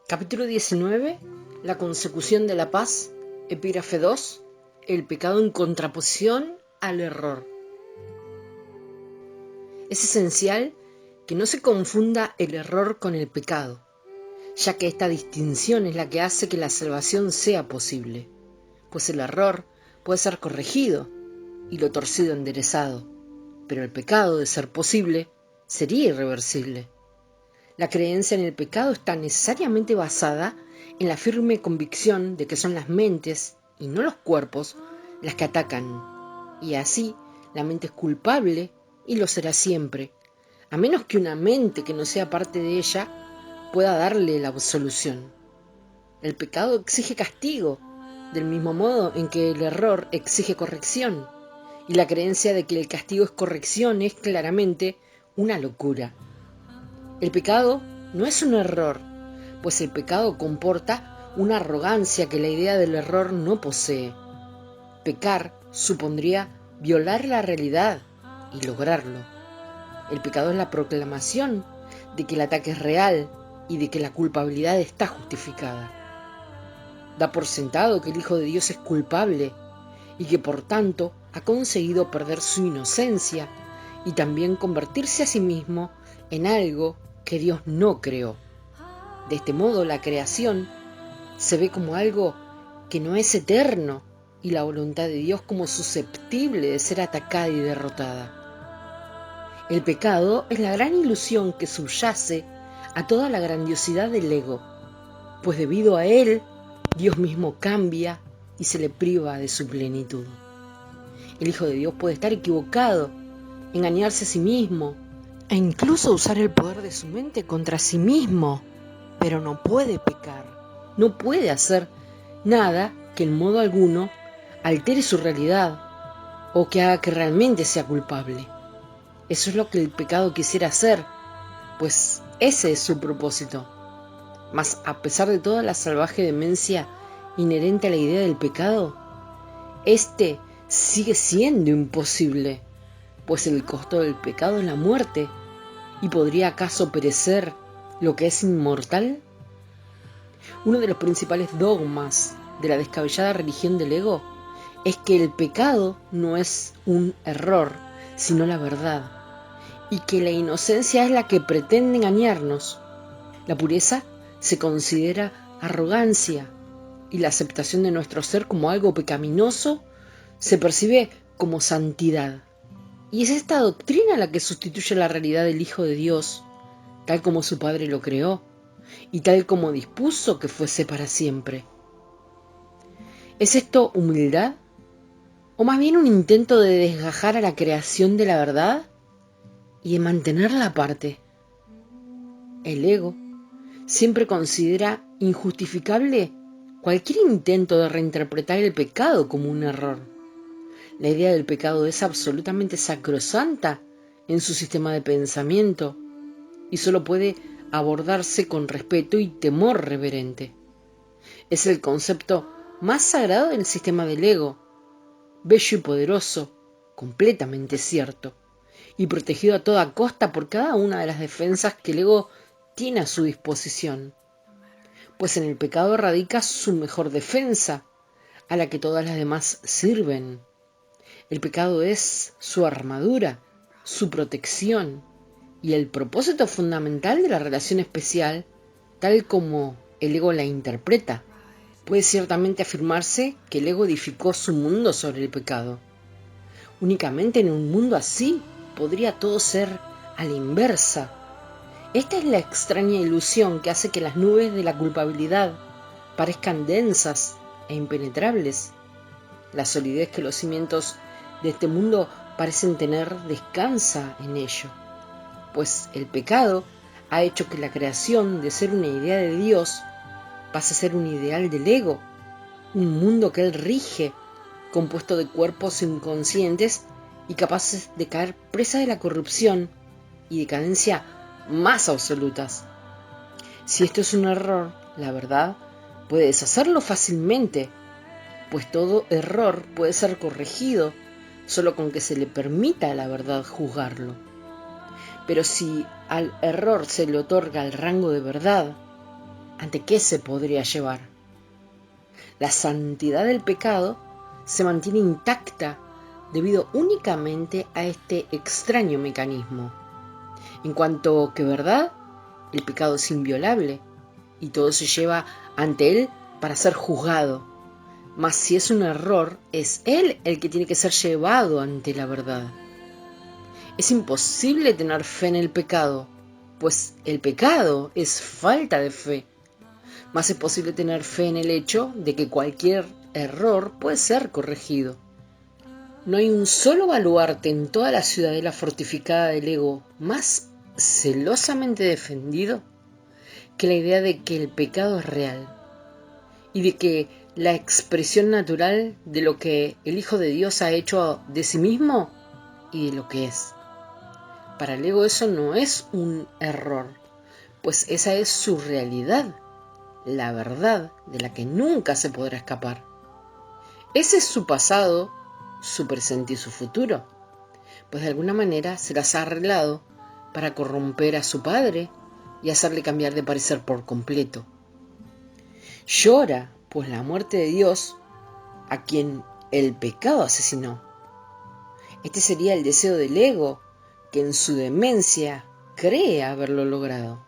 Capítulo 19. La consecución de la paz. Epígrafe 2. El pecado en contraposición al error. Es esencial que no se confunda el error con el pecado, ya que esta distinción es la que hace que la salvación sea posible, pues el error puede ser corregido y lo torcido enderezado, pero el pecado, de ser posible, sería irreversible. La creencia en el pecado está necesariamente basada en la firme convicción de que son las mentes y no los cuerpos las que atacan, y así la mente es culpable y lo será siempre, a menos que una mente que no sea parte de ella pueda darle la absolución. El pecado exige castigo, del mismo modo en que el error exige corrección, y la creencia de que el castigo es corrección es claramente una locura. El pecado no es un error, pues el pecado comporta una arrogancia que la idea del error no posee. Pecar supondría violar la realidad y lograrlo. El pecado es la proclamación de que el ataque es real y de que la culpabilidad está justificada. Da por sentado que el Hijo de Dios es culpable y que por tanto ha conseguido perder su inocencia y también convertirse a sí mismo en algo que Dios no creó. De este modo, la creación se ve como algo que no es eterno y la voluntad de Dios como susceptible de ser atacada y derrotada. El pecado es la gran ilusión que subyace a toda la grandiosidad del ego, pues debido a él, Dios mismo cambia y se le priva de su plenitud. El Hijo de Dios puede estar equivocado, engañarse a sí mismo e incluso usar el poder de su mente contra sí mismo, pero no puede pecar, no puede hacer nada que en modo alguno altere su realidad o que haga que realmente sea culpable. Eso es lo que el pecado quisiera hacer, pues ese es su propósito. Mas a pesar de toda la salvaje demencia inherente a la idea del pecado, este sigue siendo imposible, pues el costo del pecado es la muerte. ¿Y podría acaso perecer lo que es inmortal? Uno de los principales dogmas de la descabellada religión del ego es que el pecado no es un error, sino la verdad, y que la inocencia es la que pretende engañarnos. La pureza se considera arrogancia y la aceptación de nuestro ser como algo pecaminoso se percibe como santidad. Y es esta doctrina la que sustituye la realidad del Hijo de Dios, tal como su Padre lo creó, y tal como dispuso que fuese para siempre. ¿Es esto humildad? ¿O más bien un intento de desgajar a la creación de la verdad y de mantenerla aparte? El ego siempre considera injustificable cualquier intento de reinterpretar el pecado como un error. La idea del pecado es absolutamente sacrosanta en su sistema de pensamiento y solo puede abordarse con respeto y temor reverente. Es el concepto más sagrado del sistema del ego, bello y poderoso, completamente cierto, y protegido a toda costa por cada una de las defensas que el ego tiene a su disposición. Pues en el pecado radica su mejor defensa, a la que todas las demás sirven. El pecado es su armadura, su protección y el propósito fundamental de la relación especial, tal como el ego la interpreta. Puede ciertamente afirmarse que el ego edificó su mundo sobre el pecado. Únicamente en un mundo así podría todo ser a la inversa. Esta es la extraña ilusión que hace que las nubes de la culpabilidad parezcan densas e impenetrables. La solidez que los cimientos de este mundo parecen tener descansa en ello, pues el pecado ha hecho que la creación, de ser una idea de Dios, pase a ser un ideal del ego, un mundo que él rige compuesto de cuerpos inconscientes y capaces de caer presa de la corrupción y decadencia más absolutas. Si esto es un error, la verdad puede deshacerlo fácilmente, pues todo error puede ser corregido solo con que se le permita a la verdad juzgarlo. Pero si al error se le otorga el rango de verdad, ¿ante qué se podría llevar? La santidad del pecado se mantiene intacta debido únicamente a este extraño mecanismo. En cuanto que verdad, el pecado es inviolable y todo se lleva ante él para ser juzgado. Mas si es un error, es él el que tiene que ser llevado ante la verdad. Es imposible tener fe en el pecado, pues el pecado es falta de fe. Mas es posible tener fe en el hecho de que cualquier error puede ser corregido. No hay un solo baluarte en toda la ciudadela fortificada del ego más celosamente defendido que la idea de que el pecado es real y de que la expresión natural de lo que el Hijo de Dios ha hecho de sí mismo y de lo que es. Para el ego eso no es un error, pues esa es su realidad, la verdad de la que nunca se podrá escapar. Ese es su pasado, su presente y su futuro, pues de alguna manera se las ha arreglado para corromper a su padre y hacerle cambiar de parecer por completo. Llora, pues la muerte de Dios, a quien el pecado asesinó. Este sería el deseo del ego, que en su demencia cree haberlo logrado.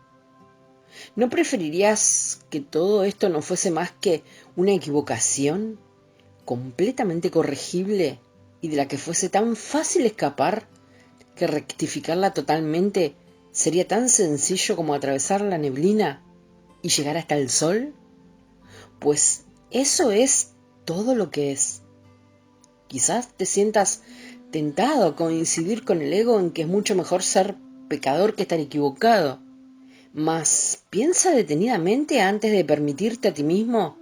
¿No preferirías que todo esto no fuese más que una equivocación completamente corregible y de la que fuese tan fácil escapar que rectificarla totalmente sería tan sencillo como atravesar la neblina y llegar hasta el sol? Pues eso es todo lo que es. Quizás te sientas tentado a coincidir con el ego en que es mucho mejor ser pecador que estar equivocado. Mas piensa detenidamente antes de permitirte a ti mismo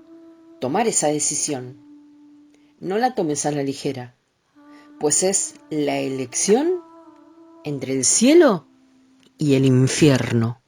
tomar esa decisión. No la tomes a la ligera, pues es la elección entre el cielo y el infierno.